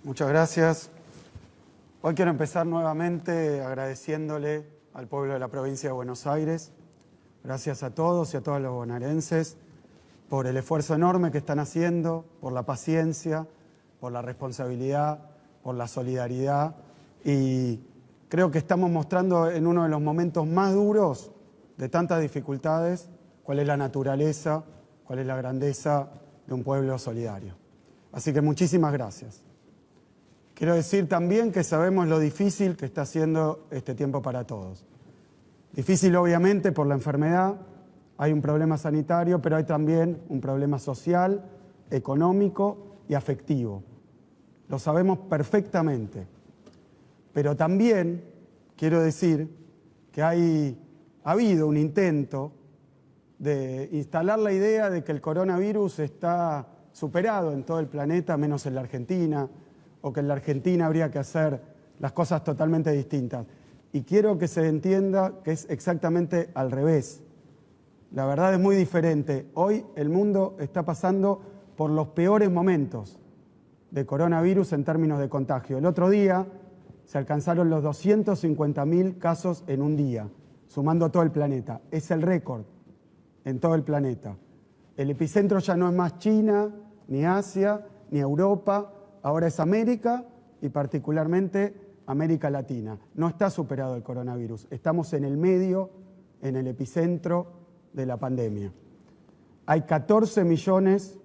Muchas gracias. Hoy quiero empezar nuevamente agradeciéndole al pueblo de la provincia de Buenos Aires. Gracias a todos y a todos los bonaerenses por el esfuerzo enorme que están haciendo, por la paciencia, por la responsabilidad, por la solidaridad. Y creo que estamos mostrando en uno de los momentos más duros de tantas dificultades cuál es la naturaleza, cuál es la grandeza de un pueblo solidario. Así que muchísimas gracias. Quiero decir también que sabemos lo difícil que está siendo este tiempo para todos. Difícil obviamente por la enfermedad, hay un problema sanitario, pero hay también un problema social, económico y afectivo. Lo sabemos perfectamente. Pero también quiero decir que ha habido un intento de instalar la idea de que el coronavirus está superado en todo el planeta, menos en la Argentina, o que en la Argentina habría que hacer las cosas totalmente distintas. Y quiero que se entienda que es exactamente al revés. La verdad es muy diferente. Hoy el mundo está pasando por los peores momentos de coronavirus en términos de contagio. El otro día se alcanzaron los 250.000 casos en un día, sumando todo el planeta. Es el récord en todo el planeta. El epicentro ya no es más China, ni Asia, ni Europa, ahora es América y particularmente América Latina. No está superado el coronavirus, estamos en el medio, en el epicentro de la pandemia. Hay 14 millones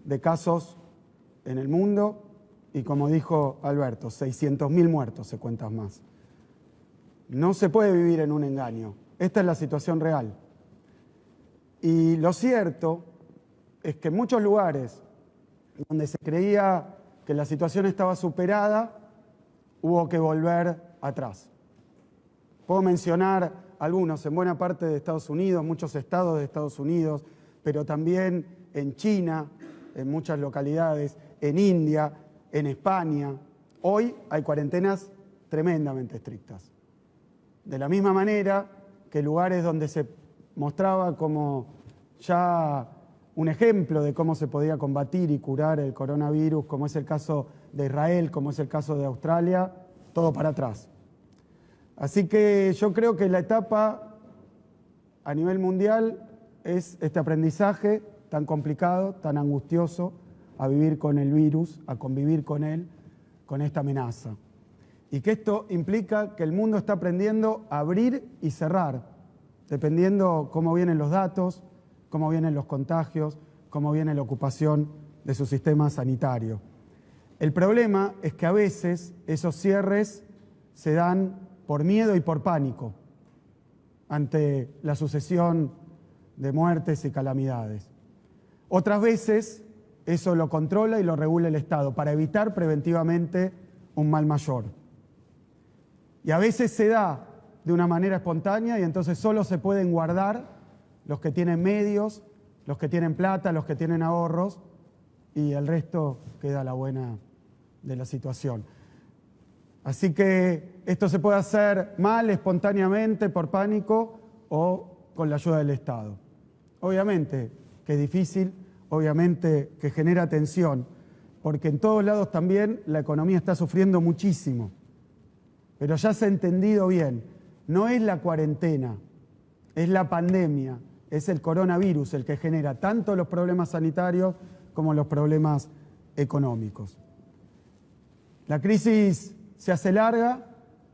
de casos en el mundo y, como dijo Alberto, 600.000 muertos se cuentan más. No se puede vivir en un engaño. Esta es la situación real. Y lo cierto es que en muchos lugares donde se creía que la situación estaba superada, hubo que volver atrás. Puedo mencionar algunos en buena parte de Estados Unidos, muchos estados de Estados Unidos, pero también en China, en muchas localidades, en India, en España. Hoy hay cuarentenas tremendamente estrictas. De la misma manera que lugares donde se mostraba como ya un ejemplo de cómo se podía combatir y curar el coronavirus, como es el caso de Israel, como es el caso de Australia, todo para atrás. Así que yo creo que la etapa a nivel mundial es este aprendizaje tan complicado, tan angustioso, a vivir con el virus, a convivir con él, con esta amenaza. Y que esto implica que el mundo está aprendiendo a abrir y cerrar, dependiendo cómo vienen los datos, cómo vienen los contagios, cómo viene la ocupación de su sistema sanitario. El problema es que a veces esos cierres se dan por miedo y por pánico ante la sucesión de muertes y calamidades. Otras veces eso lo controla y lo regula el Estado para evitar preventivamente un mal mayor. Y a veces se da de una manera espontánea y entonces solo se pueden guardar los que tienen medios, los que tienen plata, los que tienen ahorros, y el resto queda a la buena de la situación. Así que esto se puede hacer mal, espontáneamente, por pánico o con la ayuda del Estado. Obviamente que es difícil, obviamente que genera tensión, porque en todos lados también la economía está sufriendo muchísimo. Pero ya se ha entendido bien, no es la cuarentena, es la pandemia, es el coronavirus el que genera tanto los problemas sanitarios como los problemas económicos. La crisis se hace larga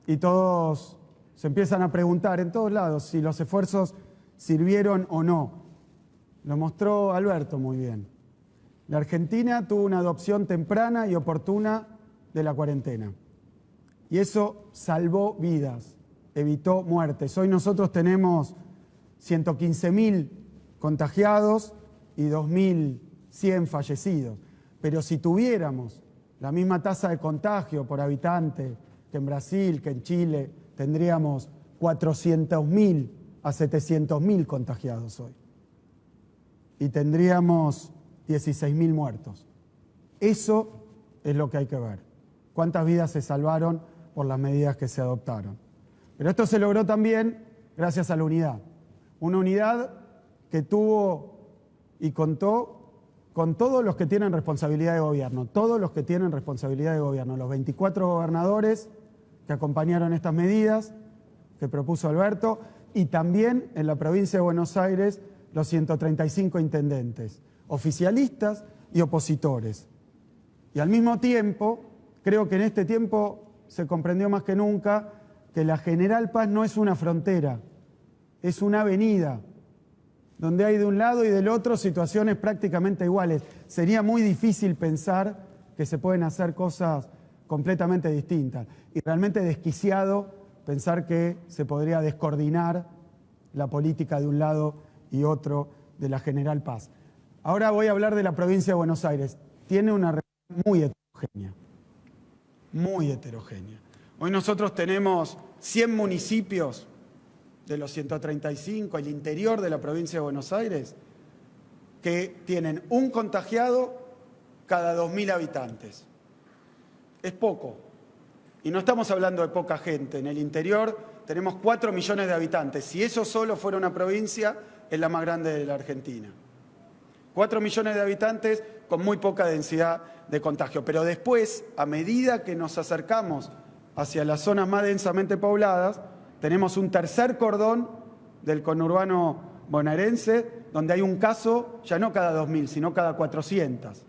y todos se empiezan a preguntar en todos lados si los esfuerzos sirvieron o no. Lo mostró Alberto muy bien. La Argentina tuvo una adopción temprana y oportuna de la cuarentena. Y eso salvó vidas, evitó muertes. Hoy nosotros tenemos 115.000 contagiados y 2.100 fallecidos. Pero si tuviéramos la misma tasa de contagio por habitante que en Brasil, que en Chile, tendríamos 400.000 a 700.000 contagiados hoy. Y tendríamos 16.000 muertos. Eso es lo que hay que ver. ¿Cuántas vidas se salvaron por las medidas que se adoptaron? Pero esto se logró también gracias a la unidad. Una unidad que tuvo y contó con todos los que tienen responsabilidad de gobierno, los 24 gobernadores que acompañaron estas medidas que propuso Alberto, y también en la provincia de Buenos Aires los 135 intendentes, oficialistas y opositores. Y al mismo tiempo, creo que en este tiempo se comprendió más que nunca que la General Paz no es una frontera, es una avenida, donde hay de un lado y del otro situaciones prácticamente iguales. Sería muy difícil pensar que se pueden hacer cosas completamente distintas. Y realmente desquiciado pensar que se podría descoordinar la política de un lado y otro de la General Paz. Ahora voy a hablar de la provincia de Buenos Aires. Tiene una realidad muy heterogénea, muy heterogénea. Hoy nosotros tenemos 100 municipios de los 135, el interior de la provincia de Buenos Aires, que tienen un contagiado cada 2.000 habitantes. Es poco. Y no estamos hablando de poca gente. En el interior tenemos 4 millones de habitantes. Si eso solo fuera una provincia, es la más grande de la Argentina. 4 millones de habitantes con muy poca densidad de contagio. Pero después, a medida que nos acercamos hacia las zonas más densamente pobladas, tenemos un tercer cordón del conurbano bonaerense, donde hay un caso, ya no cada 2.000, sino cada 400.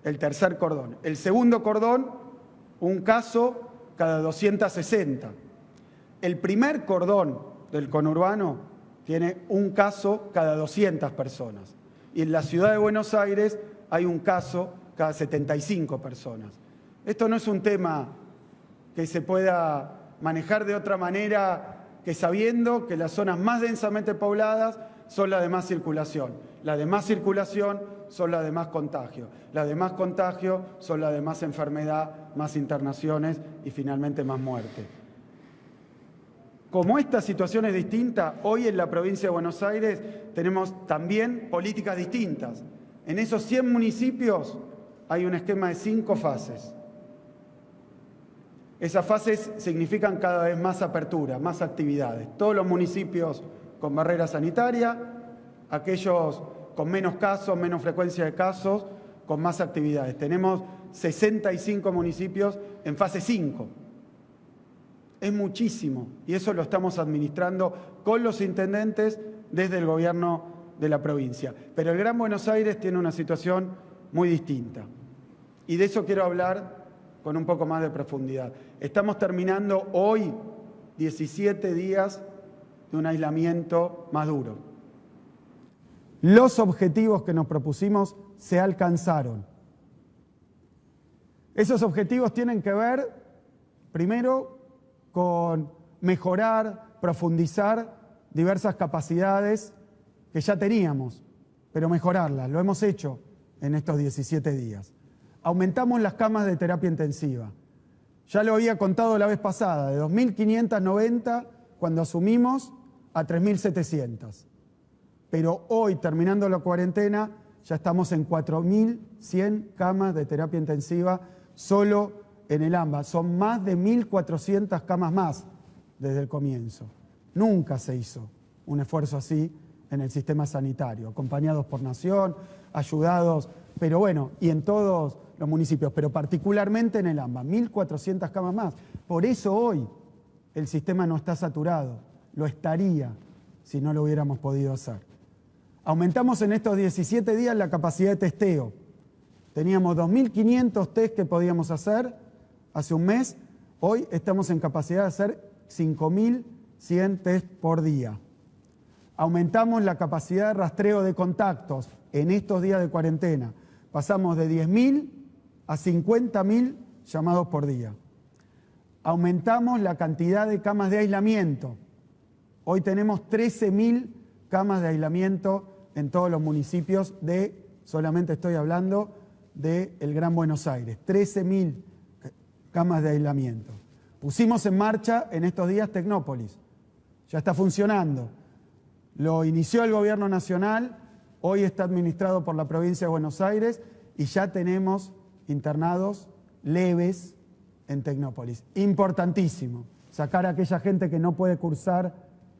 El tercer cordón. El segundo cordón, un caso cada 260. El primer cordón del conurbano tiene un caso cada 200 personas. Y en la ciudad de Buenos Aires hay un caso cada 75 personas. Esto no es un tema que se pueda manejar de otra manera que sabiendo que las zonas más densamente pobladas son las de más circulación. Las de más circulación son las de más contagio. Las de más contagio son las de más enfermedad, más internaciones y finalmente más muerte. Como esta situación es distinta, hoy en la provincia de Buenos Aires tenemos también políticas distintas. En esos 100 municipios hay un esquema de 5 fases. Esas fases significan cada vez más apertura, más actividades. Todos los municipios con barrera sanitaria, aquellos con menos casos, menos frecuencia de casos, con más actividades. Tenemos 65 municipios en fase 5. Es muchísimo y eso lo estamos administrando con los intendentes desde el gobierno de la provincia. Pero el Gran Buenos Aires tiene una situación muy distinta y de eso quiero hablar con un poco más de profundidad. Estamos terminando hoy 17 días de un aislamiento más duro. Los objetivos que nos propusimos se alcanzaron. Esos objetivos tienen que ver, primero, con mejorar, profundizar diversas capacidades que ya teníamos, pero mejorarlas. Lo hemos hecho en estos 17 días. Aumentamos las camas de terapia intensiva. Ya lo había contado la vez pasada, de 2.590 cuando asumimos a 3.700. Pero hoy, terminando la cuarentena, ya estamos en 4.100 camas de terapia intensiva solo en el AMBA. Son más de 1.400 camas más desde el comienzo. Nunca se hizo un esfuerzo así en el sistema sanitario, acompañados por Nación, ayudados, pero bueno, y en todos los municipios, pero particularmente en el AMBA, 1.400 camas más. Por eso hoy el sistema no está saturado, lo estaría si no lo hubiéramos podido hacer. Aumentamos en estos 17 días la capacidad de testeo. Teníamos 2.500 test que podíamos hacer hace un mes, hoy estamos en capacidad de hacer 5.100 test por día. Aumentamos la capacidad de rastreo de contactos en estos días de cuarentena. Pasamos de 10.000 a 50.000 llamados por día. Aumentamos la cantidad de camas de aislamiento. Hoy tenemos 13.000 camas de aislamiento en todos los municipios solamente estoy hablando del Gran Buenos Aires, 13.000 camas de aislamiento. Pusimos en marcha en estos días Tecnópolis, ya está funcionando. Lo inició el Gobierno Nacional, hoy está administrado por la provincia de Buenos Aires y ya tenemos internados leves en Tecnópolis. Importantísimo, sacar a aquella gente que no puede cursar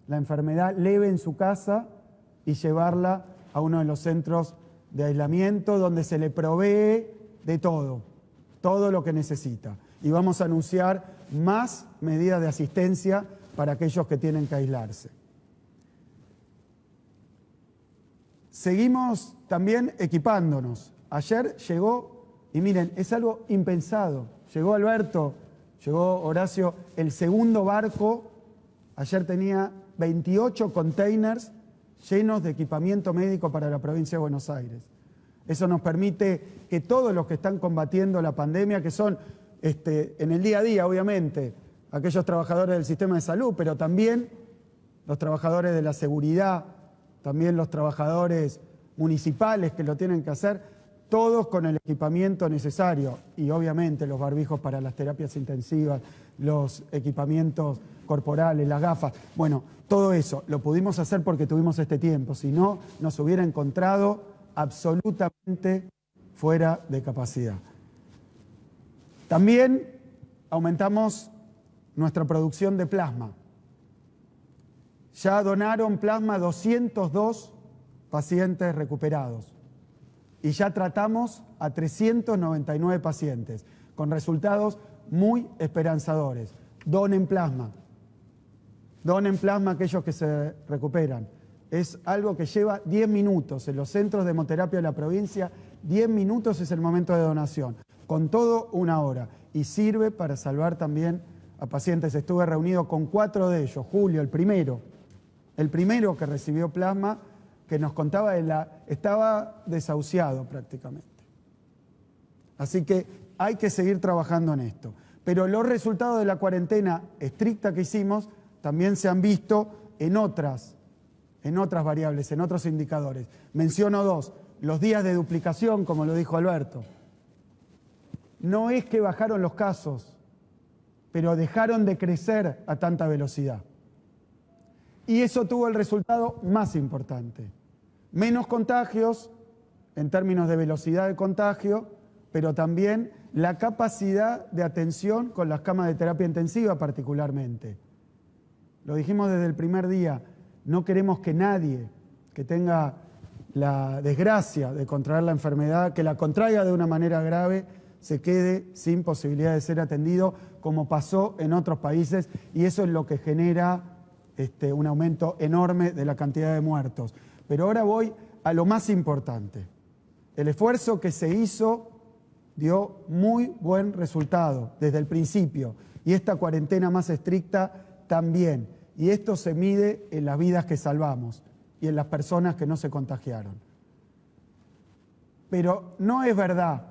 la enfermedad leve en su casa y llevarla a uno de los centros de aislamiento donde se le provee de todo lo que necesita. Y vamos a anunciar más medidas de asistencia para aquellos que tienen que aislarse. Seguimos también equipándonos. Ayer llegó, y miren, es algo impensado, llegó Alberto, llegó Horacio, el segundo barco, ayer tenía 28 containers llenos de equipamiento médico para la provincia de Buenos Aires. Eso nos permite que todos los que están combatiendo la pandemia, que son en el día a día, obviamente, aquellos trabajadores del sistema de salud, pero también los trabajadores de la seguridad, también los trabajadores municipales que lo tienen que hacer, todos con el equipamiento necesario y obviamente los barbijos para las terapias intensivas, los equipamientos corporales, las gafas. Bueno, todo eso lo pudimos hacer porque tuvimos este tiempo, si no nos hubiera encontrado absolutamente fuera de capacidad. También aumentamos nuestra producción de plasma. Ya donaron plasma 202 pacientes recuperados y ya tratamos a 399 pacientes con resultados muy esperanzadores. Donen plasma aquellos que se recuperan. Es algo que lleva 10 minutos. En los centros de hemoterapia de la provincia, 10 minutos es el momento de donación. Con todo, 1 hora. Y sirve para salvar también a pacientes. Estuve reunido con 4 de ellos. Julio, el primero que recibió plasma, que nos contaba estaba desahuciado prácticamente. Así que hay que seguir trabajando en esto. Pero los resultados de la cuarentena estricta que hicimos también se han visto en otras variables, en otros indicadores. Menciono 2, los días de duplicación, como lo dijo Alberto. No es que bajaron los casos, pero dejaron de crecer a tanta velocidad. Y eso tuvo el resultado más importante. Menos contagios en términos de velocidad de contagio, pero también la capacidad de atención con las camas de terapia intensiva particularmente. Lo dijimos desde el primer día, no queremos que nadie que tenga la desgracia de contraer la enfermedad, que la contraiga de una manera grave, se quede sin posibilidad de ser atendido, como pasó en otros países, y eso es lo que genera un aumento enorme de la cantidad de muertos. Pero ahora voy a lo más importante. El esfuerzo que se hizo dio muy buen resultado desde el principio, y esta cuarentena más estricta también. Y esto se mide en las vidas que salvamos y en las personas que no se contagiaron. Pero no es verdad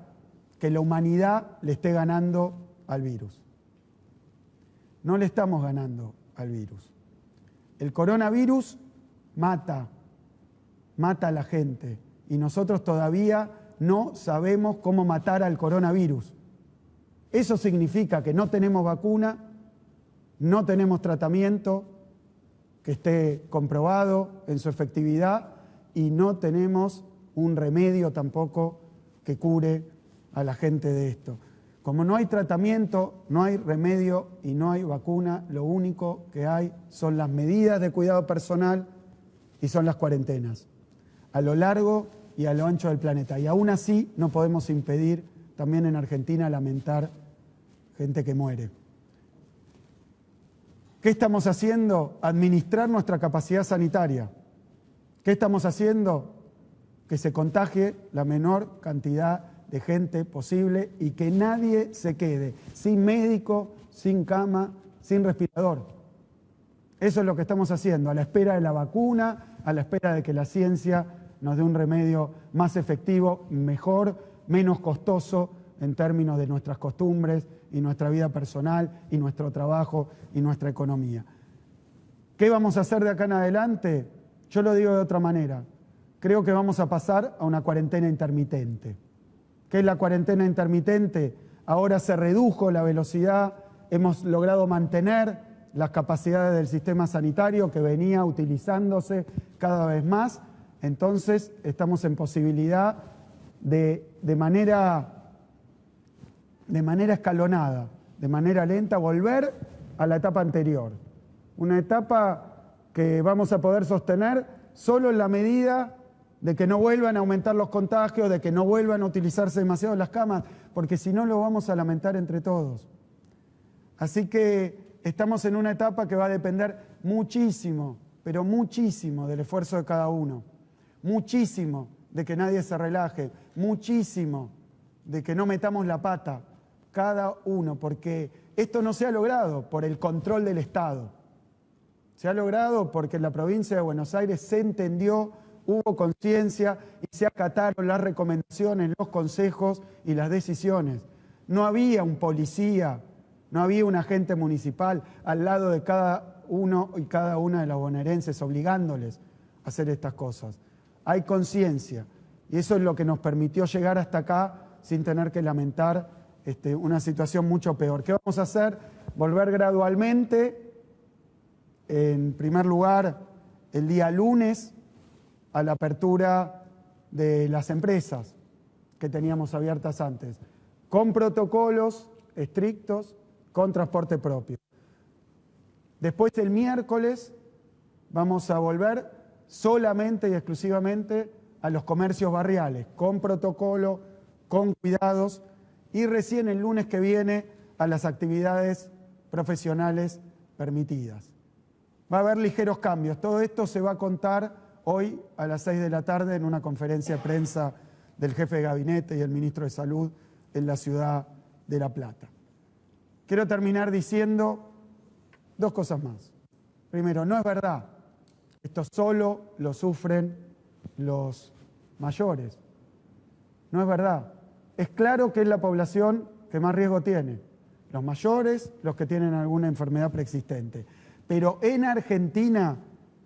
que la humanidad le esté ganando al virus. No le estamos ganando al virus. El coronavirus mata a la gente y nosotros todavía no sabemos cómo matar al coronavirus. Eso significa que no tenemos vacuna, no tenemos tratamiento que esté comprobado en su efectividad y no tenemos un remedio tampoco que cure a la gente de esto. Como no hay tratamiento, no hay remedio y no hay vacuna, lo único que hay son las medidas de cuidado personal y son las cuarentenas, a lo largo y a lo ancho del planeta. Y aún así no podemos impedir también en Argentina lamentar gente que muere. ¿Qué estamos haciendo? Administrar nuestra capacidad sanitaria. ¿Qué estamos haciendo? Que se contagie la menor cantidad de gente posible y que nadie se quede sin médico, sin cama, sin respirador. Eso es lo que estamos haciendo, a la espera de la vacuna, a la espera de que la ciencia nos dé un remedio más efectivo, mejor, menos costoso en términos de nuestras costumbres y nuestra vida personal y nuestro trabajo y nuestra economía. ¿Qué vamos a hacer de acá en adelante? Yo lo digo de otra manera. Creo que vamos a pasar a una cuarentena intermitente. ¿Qué es la cuarentena intermitente? Ahora se redujo la velocidad, hemos logrado mantener las capacidades del sistema sanitario que venía utilizándose cada vez más, entonces estamos en posibilidad de manera escalonada, de manera lenta, volver a la etapa anterior. Una etapa que vamos a poder sostener solo en la medida de que no vuelvan a aumentar los contagios, de que no vuelvan a utilizarse demasiado las camas, porque si no lo vamos a lamentar entre todos. Así que estamos en una etapa que va a depender muchísimo, pero muchísimo del esfuerzo de cada uno, muchísimo de que nadie se relaje, muchísimo de que no metamos la pata, cada uno, porque esto no se ha logrado por el control del Estado. Se ha logrado porque en la provincia de Buenos Aires se entendió, hubo conciencia y se acataron las recomendaciones, los consejos y las decisiones. No había un policía, no había un agente municipal al lado de cada uno y cada una de los bonaerenses obligándoles a hacer estas cosas. Hay conciencia y eso es lo que nos permitió llegar hasta acá sin tener que lamentar una situación mucho peor. ¿Qué vamos a hacer? Volver gradualmente, en primer lugar, el día lunes, a la apertura de las empresas que teníamos abiertas antes, con protocolos estrictos, con transporte propio. Después, el miércoles, vamos a volver solamente y exclusivamente a los comercios barriales, con protocolo, con cuidados, y recién el lunes que viene a las actividades profesionales permitidas. Va a haber ligeros cambios. Todo esto se va a contar hoy a las 6 de la tarde en una conferencia de prensa del jefe de gabinete y el ministro de Salud en la ciudad de La Plata. Quiero terminar diciendo dos cosas más. Primero, no es verdad. Esto solo lo sufren los mayores. No es verdad. Es claro que es la población que más riesgo tiene. Los mayores, los que tienen alguna enfermedad preexistente. Pero en Argentina,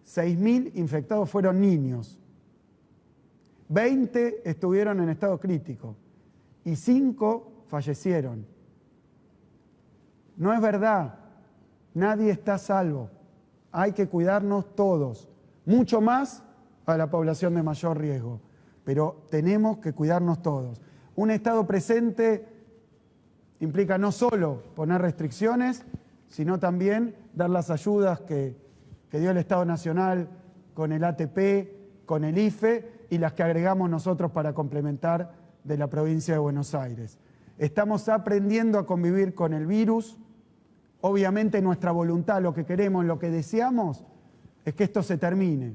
6.000 infectados fueron niños. 20 estuvieron en estado crítico y 5 fallecieron. No es verdad. Nadie está a salvo. Hay que cuidarnos todos. Mucho más a la población de mayor riesgo. Pero tenemos que cuidarnos todos. Un Estado presente implica no solo poner restricciones, sino también dar las ayudas que dio el Estado Nacional con el ATP, con el IFE y las que agregamos nosotros para complementar de la provincia de Buenos Aires. Estamos aprendiendo a convivir con el virus. Obviamente nuestra voluntad, lo que queremos, lo que deseamos, es que esto se termine.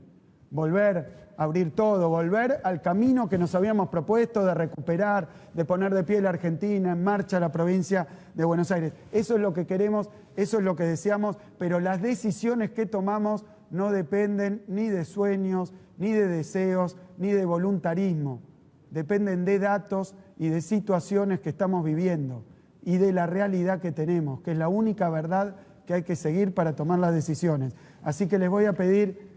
Volver a abrir todo, volver al camino que nos habíamos propuesto de recuperar, de poner de pie la Argentina, en marcha la provincia de Buenos Aires. Eso es lo que queremos, eso es lo que deseamos, pero las decisiones que tomamos no dependen ni de sueños, ni de deseos, ni de voluntarismo. Dependen de datos y de situaciones que estamos viviendo y de la realidad que tenemos, que es la única verdad que hay que seguir para tomar las decisiones. Así que les voy a pedir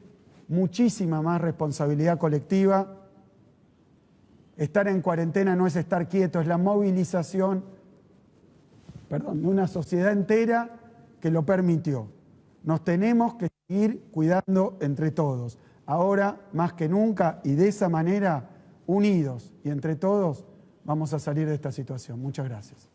muchísima más responsabilidad colectiva. Estar en cuarentena no es estar quieto, es la movilización, de una sociedad entera que lo permitió. Nos tenemos que seguir cuidando entre todos. Ahora, más que nunca, y de esa manera, unidos y entre todos, vamos a salir de esta situación. Muchas gracias.